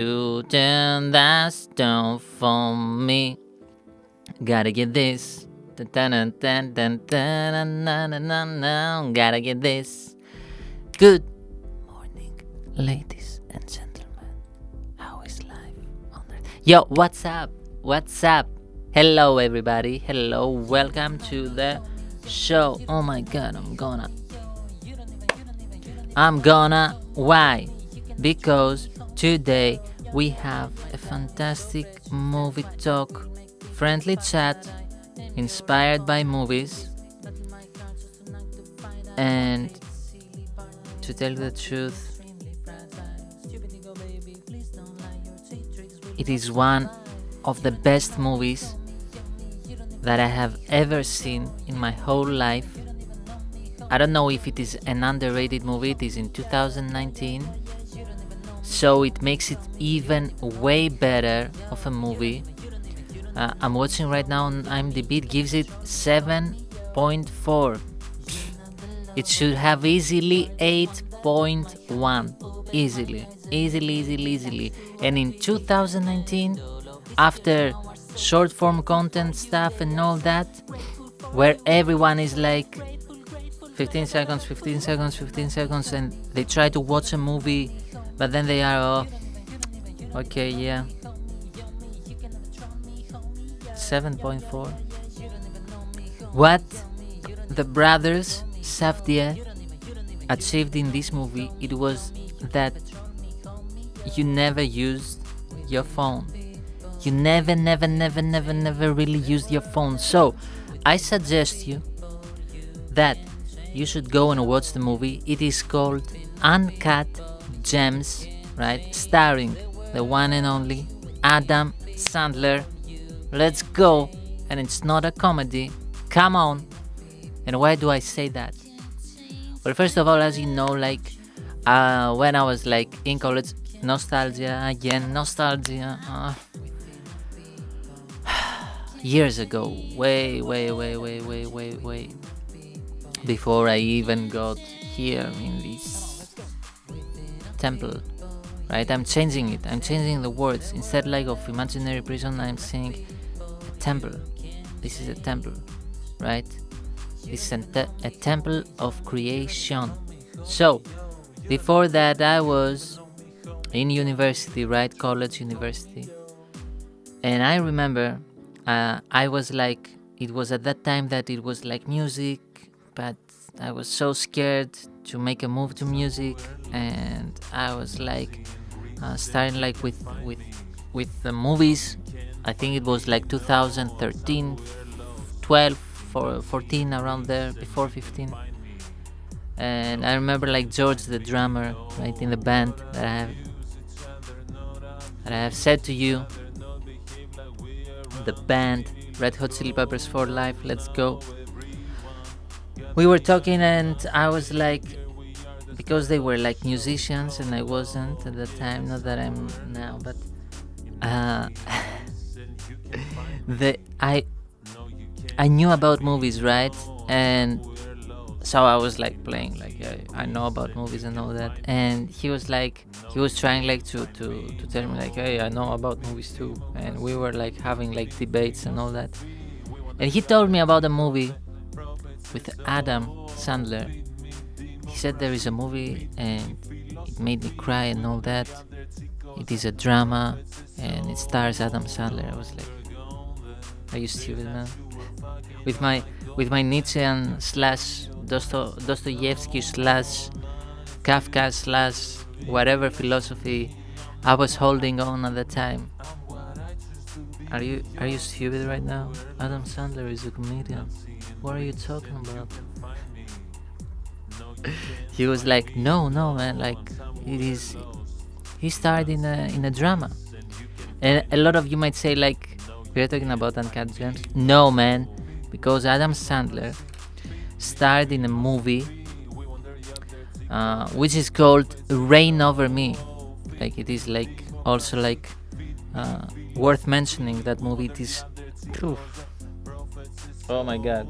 To turn that stone for me. Gotta get this. Gotta get this. Good morning, ladies and gentlemen. How is life on earth? Yo, what's up? What's up? Hello, everybody. Hello, welcome to the show. Oh my god, Why? Because today we have a fantastic movie talk, friendly chat, inspired by movies, and to tell you the truth, it is one of the best movies that I have ever seen in my whole life. I don't know if it is an underrated movie. It is in 2019, so it makes it even way better of a movie. I'm watching right now on IMDb. It gives it 7.4. It should have easily 8.1. Easily. And in 2019, after short form content stuff and all that, where everyone is like 15 seconds, and they try to watch a movie, but then they are, okay, yeah. 7.4. What the brothers Safdie achieved in this movie, it was that you never used your phone. You never really used your phone. So I suggest you that you should go and watch the movie. It is called Uncut Gems, right? Starring the one and only Adam Sandler. Let's go. And it's not a comedy. Come on. And why do I say that? Well, first of all, as you know, when I was in college, nostalgia, years ago, way before I even got here in this temple, right? I'm changing it. I'm changing the words. Instead of imaginary prison, I'm saying a temple. This is a temple, right? It's a temple of creation. So before that, I was in university, right? College, university. And I remember I was it was at that time that it was music, but I was so scared to make a move to music, and I was starting with the movies. I think it was 2013, 12, 14, around there, before 15. And I remember George, the drummer, right, in the band that I have said to you, the band Red Hot Chili Peppers for life, let's go. We were talking, and I was because they were musicians and I wasn't at the time, not that I'm now, but I knew about movies, right? And so I was playing I know about movies and all that, and he was trying to tell me hey, I know about movies too, and we were having debates and all that, and he told me about a movie with Adam Sandler. He said there is a movie and it made me cry and all that. It is a drama and it stars Adam Sandler. I was are you stupid, man? with my Nietzschean slash Dostoevsky slash Kafka slash whatever philosophy I was holding on at the time. Are you stupid right now? Adam Sandler is a comedian. What are you talking about? He was no, man, it is. He starred in a drama, and a lot of you might say we are talking about Uncut Gems. No, man, because Adam Sandler starred in a movie which is called Reign Over Me. It is also worth mentioning that movie. It is. Oh my god.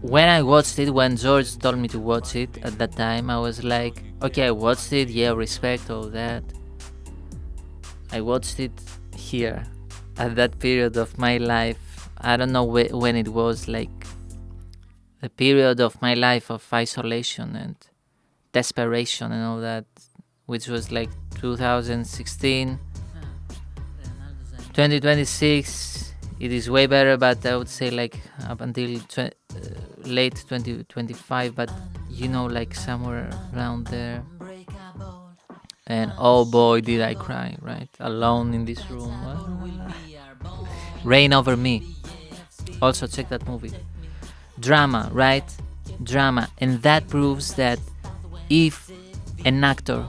When I watched it, when George told me to watch it at that time, I was Okay, I watched it. Yeah, respect all that. I watched it here at that period of my life. I don't know when it was, like the period of my life of isolation and desperation and all that, which was like 2016, 2026. It is way better, but I would say like up until late 2025, but like somewhere around there. And oh boy, did I cry, right? Alone in this room. Rain Over Me. Also, check that movie. Drama, right? Drama. And that proves that if an actor,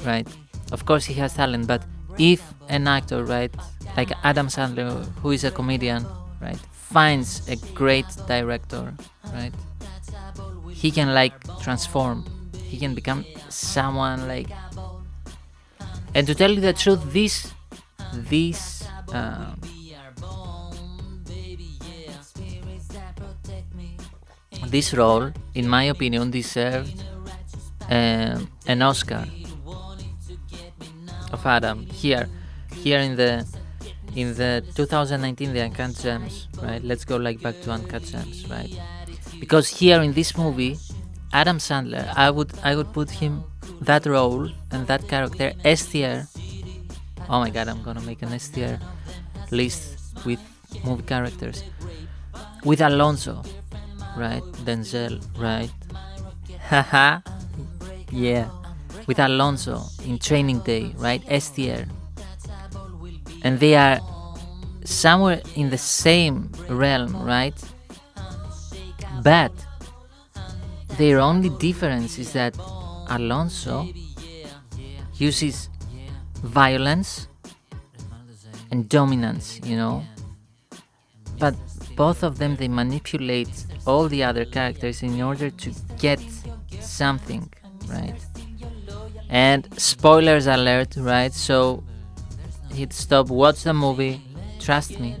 right? Of course, he has talent, but if an actor, right, like Adam Sandler, who is a comedian, right, finds a great director, right, he can like transform. He can become someone like. And to tell you the truth, this this role, in my opinion, deserved an Oscar of Adam here in the 2019, the Uncut Gems, right? Let's go like back to Uncut Gems, right? Because here in this movie, Adam Sandler, I would put him, that role and that character, S tier. Oh my god, I'm gonna make an S tier list with movie characters. With Alonso, right? Denzel, right? Haha. Yeah. With Alonso in Training Day, right? S tier. And they are somewhere in the same realm, right? But their only difference is that Alonso uses violence and dominance, but both of them, they manipulate all the other characters in order to get something, right? And spoilers alert, right? So hit stop, watch the movie, trust me.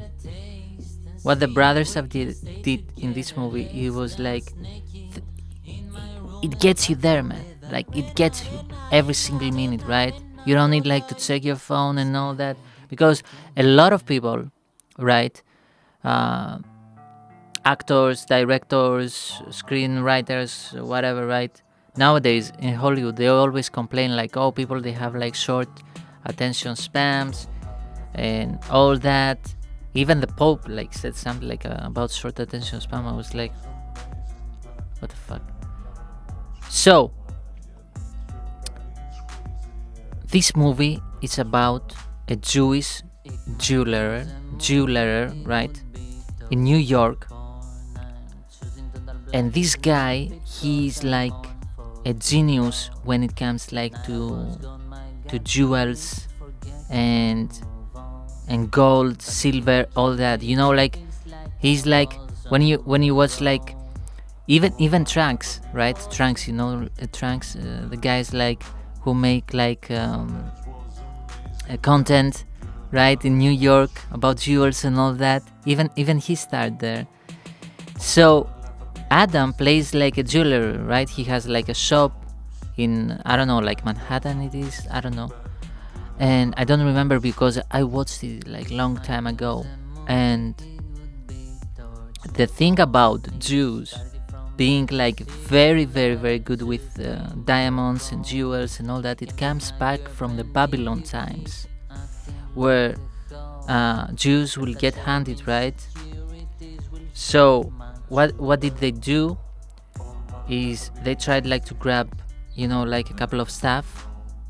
What the brothers have did in this movie, it was like it gets you there, man. Like it gets you every single minute, right? You don't need like to check your phone and all that, because a lot of people, right, actors, directors, screenwriters, whatever, right, nowadays in Hollywood, they always complain like, oh, people, they have like short attention spans and all that. Even the Pope like said something like about short attention span. I was like, what the fuck? So this movie is about a Jewish jeweler, right, in New York. And this guy, he's like a genius when it comes like to jewels and gold, silver, all that. Like he's like when you watch like even Trunks, right? Trunks, Trunks, the guys like who make like content, right, in New York about jewels and all that. Even he started there. So Adam plays like a jeweler, right? He has like a shop in, I don't know, like Manhattan it is, I don't know. And I don't remember because I watched it like long time ago. And the thing about Jews being like very, very, very good with diamonds and jewels and all that, it comes back from the Babylon times, where Jews will get handed, right? So what did they do is they tried like to grab, like a couple of stuff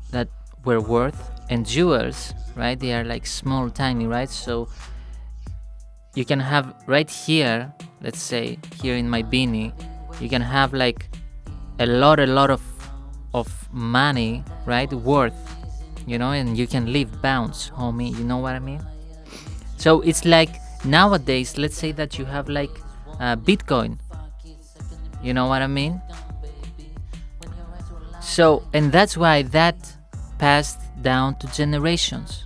that were worth. And jewels, right, they are like small, tiny, right? So you can have right here, let's say here in my beanie, you can have like a lot of money, right, worth, and you can leave bounce, homie, you know what I mean? So it's like nowadays, let's say that you have like Bitcoin, you know what I mean? So, and that's why that passed down to generations.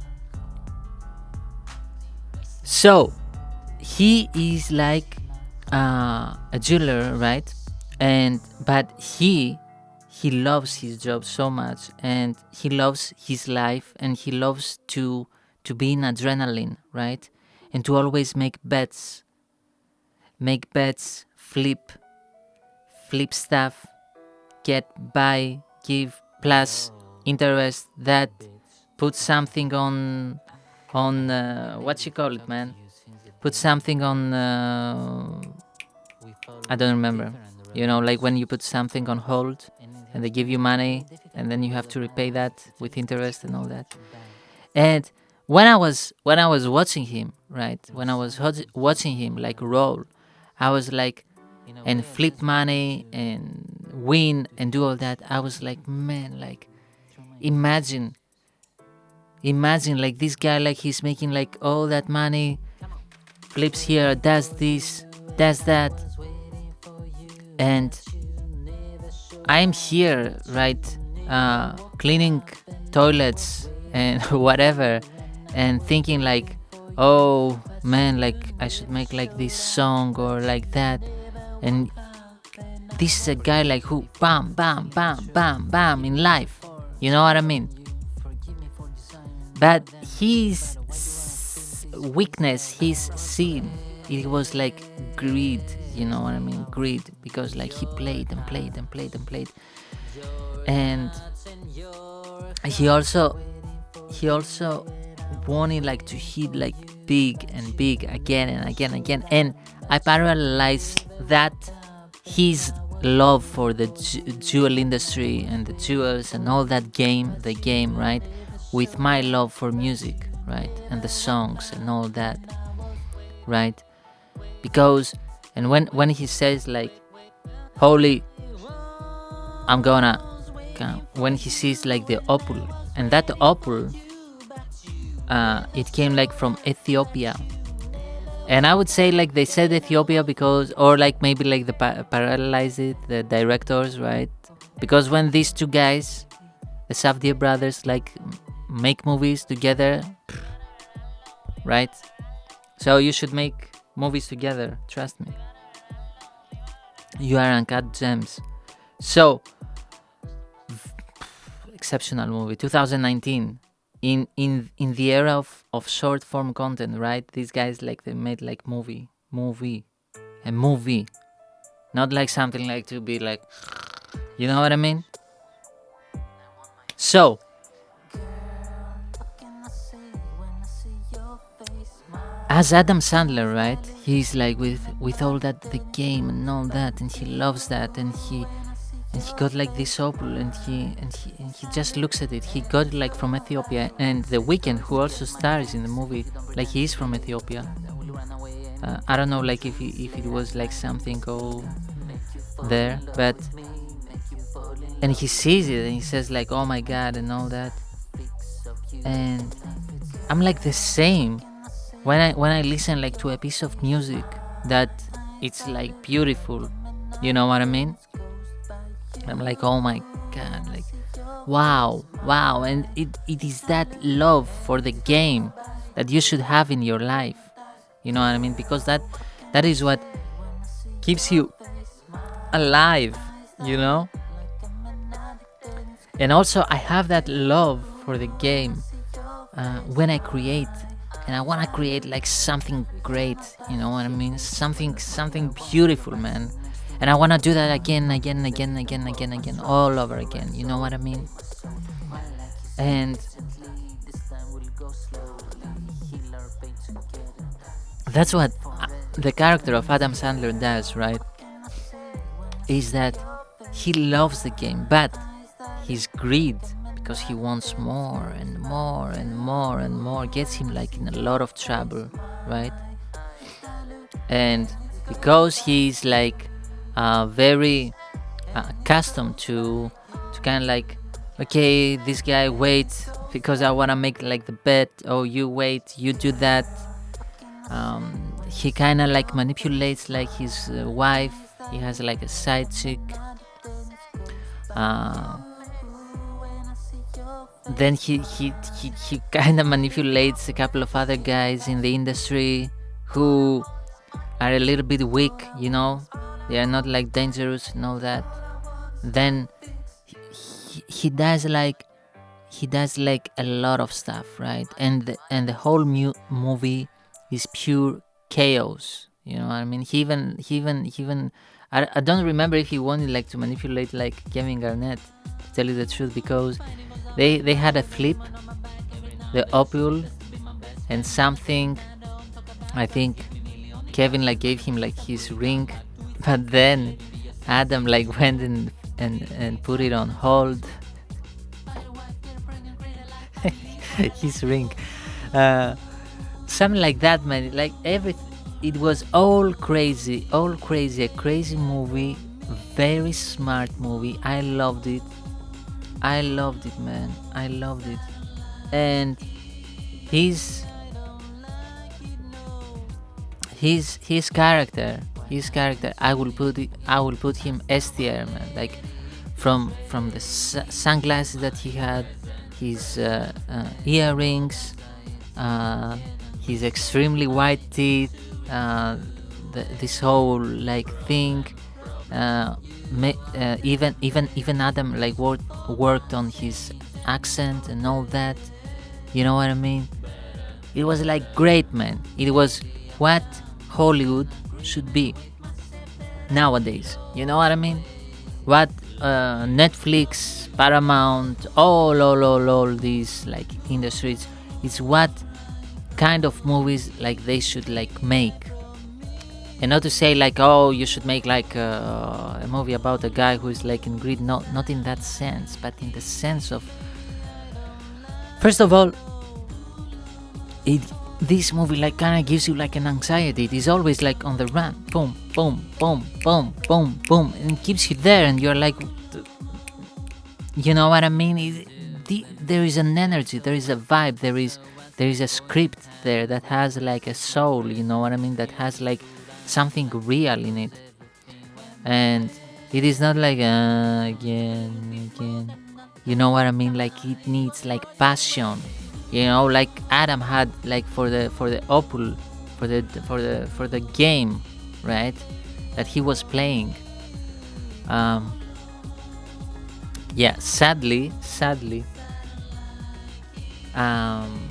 So he is like a jeweler, right? But he he loves his job so much, and he loves his life, and he loves to be in adrenaline, right? And to always make bets, flip stuff, get by, give plus interest, that put something on what you call it, man? Put something on I don't remember. You know, like when you put something on hold and they give you money and then you have to repay that with interest and all that. And when I was watching him, right? When I was watching him like roll, I was like, and flip money and win and do all that. I was like, man, like imagine like this guy, like he's making like all that money, flips here, does this, does that, and I'm here, right, cleaning toilets and whatever, and thinking like, oh man, like I should make like this song or like that. And this is a guy like who bam bam bam bam bam in life, you know what I mean? But his weakness, his sin, it was like greed, you know what I mean? Greed, because like he played and played and played and played, and he also wanted like to hit like big and big again and again and again. And I parallelized that his love for the jewel industry and the jewels and all that the game, right, with my love for music, right, and the songs and all that, right? Because, and when he says like, holy, I'm gonna, when he sees like the opal, and that opal, it came like from Ethiopia. And I would say like they said Ethiopia because, or like maybe like the parallelize it, the directors, right? Because when these two guys, the Safdie brothers, like make movies together, right? So you should make movies together, trust me. You are uncut gems. So, exceptional movie, 2019. In the era of short form content, right? These guys like they made like a movie, not like something like to be like, you know what I mean? So as Adam Sandler, right? He's like with all that, the game and all that, and he loves that, and he got like this opal, and he just looks at it. He got it like from Ethiopia, and The Weeknd, who also stars in the movie, like he is from Ethiopia. I don't know, like if it was like something go there, but and he sees it and he says like, oh my god, and all that. And I'm like the same when I listen like to a piece of music that it's like beautiful, you know what I mean? I'm like, oh my god, like wow, and it is that love for the game that you should have in your life, you know what I mean? Because that is what keeps you alive, you know? And also I have that love for the game when I create, and I want to create like something great, you know what I mean? Something beautiful, man. And I want to do that again, all over again. You know what I mean? And that's what the character of Adam Sandler does, right? Is that he loves the game, but his greed, because he wants more and more and more and more, gets him like in a lot of trouble, right? And because he's like very accustomed to kind of like, okay, this guy waits because I want to make like the bet, oh you wait, you do that. He kind of like manipulates like his wife. He has like a side chick. Then he kind of manipulates a couple of other guys in the industry who are a little bit weak, you know? They are not like dangerous and all that. Then he does like a lot of stuff, right? And the whole movie is pure chaos. You know what I mean? He even I don't remember if he wanted like to manipulate like Kevin Garnett, to tell you the truth, because they had a flip, the opul, and something. I think Kevin like gave him like his ring, but then Adam like went and put it on hold. His ring, uh, something like that, man. Like everything, it was all crazy, a crazy movie, very smart movie. I loved it. Man. I loved it. And his his character, I will put him S tier, man. Like from the sunglasses that he had, his earrings, uh, his extremely white teeth, uh, this whole like thing. Even Adam like worked on his accent and all that. You know what I mean? It was like great, man. It was what Hollywood should be nowadays. You know what I mean? What Netflix, Paramount, all these like industries, is what kind of movies like they should like make. And not to say like, oh, you should make like a movie about a guy who is like in greed. Not in that sense, but in the sense of, first of all, it this movie like kind of gives you like an anxiety. It is always like on the run, boom, boom, boom, boom, boom, boom, and it keeps you there, and you're like, you know what I mean? There is an energy, there is a vibe, there is a script there that has like a soul. You know what I mean? That has like something real in it, and it is not like again. You know what I mean? Like it needs like passion. You know, like Adam had like for the opul, for the game, right? That he was playing. Um, yeah, sadly, um,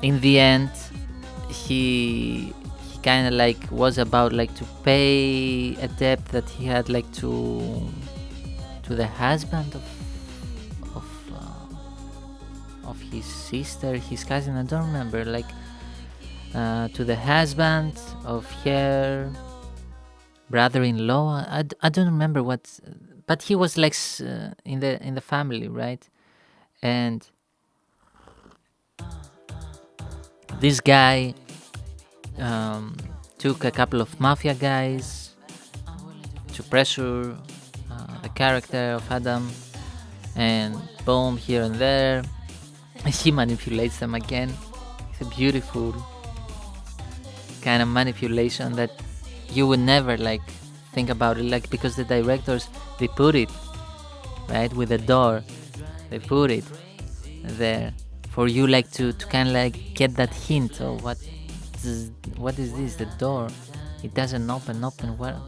in the end, he kind of like was about like to pay a debt that he had like to the husband of of his sister, his cousin. I don't remember. Like to the husband of her brother-in-law. I don't remember what, but he was like in the family, right? And this guy took a couple of mafia guys to pressure the character of Adam, and boom, here and there, he manipulates them again. It's a beautiful kind of manipulation that you would never like think about it, like, because the directors, they put it right with the door, they put it there for you like to kind of like get that hint of what is this, the door, it doesn't open well.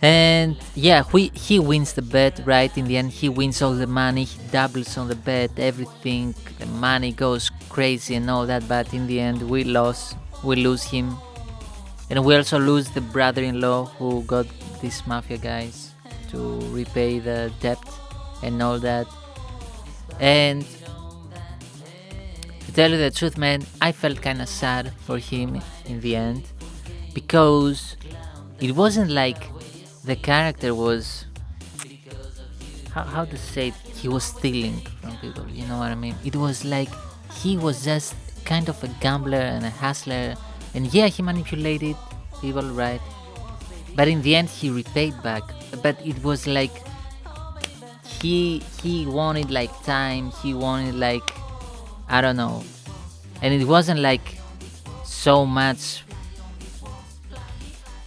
And yeah, he wins the bet, right? In the end, he wins all the money, he doubles on the bet, everything, the money goes crazy and all that, but in the end we lose him. And we also lose the brother-in-law who got these mafia guys to repay the debt and all that. And to tell you the truth, man, I felt kind of sad for him in the end, because it wasn't like the character was, how to say it, he was stealing from people, you know what I mean? It was like he was just kind of a gambler and a hustler, and yeah, he manipulated people, right? But in the end he repaid back. But it was like he wanted like time, he wanted like, I don't know, and it wasn't like so much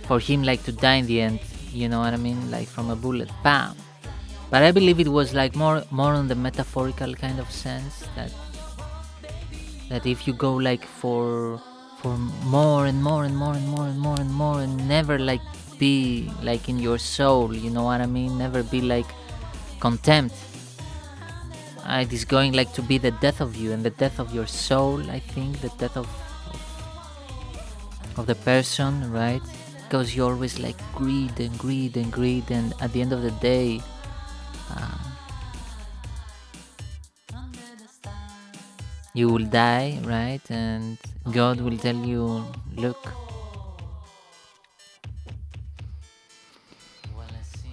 for him like to die in the end, you know what I mean, like from a bullet, bam. But I believe it was like more on the metaphorical kind of sense, that if you go like for more and more and more and more and more and more, and never like be like in your soul, you know what I mean, never be like contempt. It is going like to be the death of you and the death of your soul. I think the death of the person, right? Because you always like greed and greed and greed, and at the end of the day, uh, you will die, right? And God will tell you, look,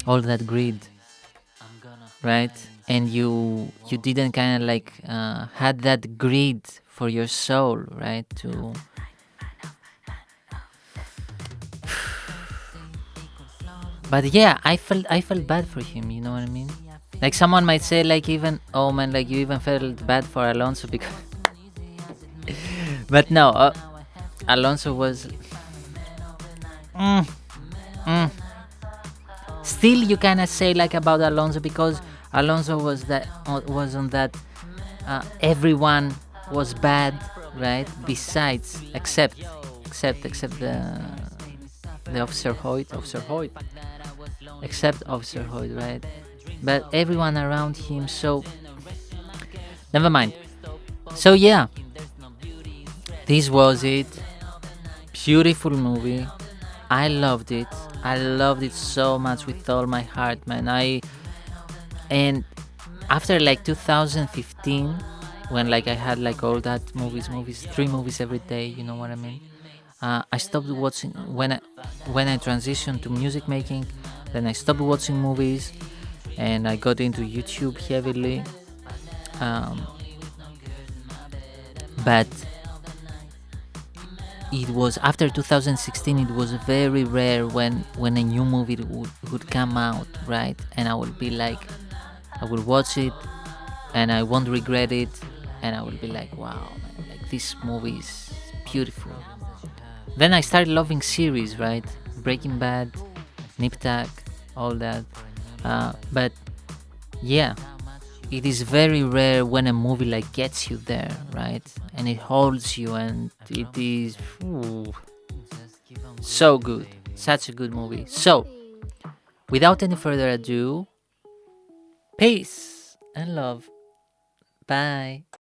all that greed, right? And you didn't kind of like had that greed for your soul, right? To But yeah, I felt bad for him. You know what I mean? Like someone might say, like even oh man, like you even felt bad for Alonso because. But no, Alonso was. Mm, mm. Still, you cannot say like about Alonso because Alonso was on that. Everyone was bad, right? Besides, except the Officer Hoyt, except Officer Hoyt, right? But everyone around him. So never mind. So yeah, this was it. Beautiful movie. I loved it. I loved it so much with all my heart, man. And after like 2015, when like I had like all that movies, 3 movies every day. You know what I mean? I stopped watching when I transitioned to music making. Then I stopped watching movies, and I got into YouTube heavily. Um, but it was after 2016. It was very rare when a new movie would come out, right? And I would be like, I will watch it, and I won't regret it, and I will be like, wow, man, like this movie is beautiful. Then I started loving series, right? Breaking Bad, Nip Tuck, all that. But yeah, it is very rare when a movie like gets you there, right? And it holds you, and it is so good, such a good movie. So, without any further ado, peace and love. Bye.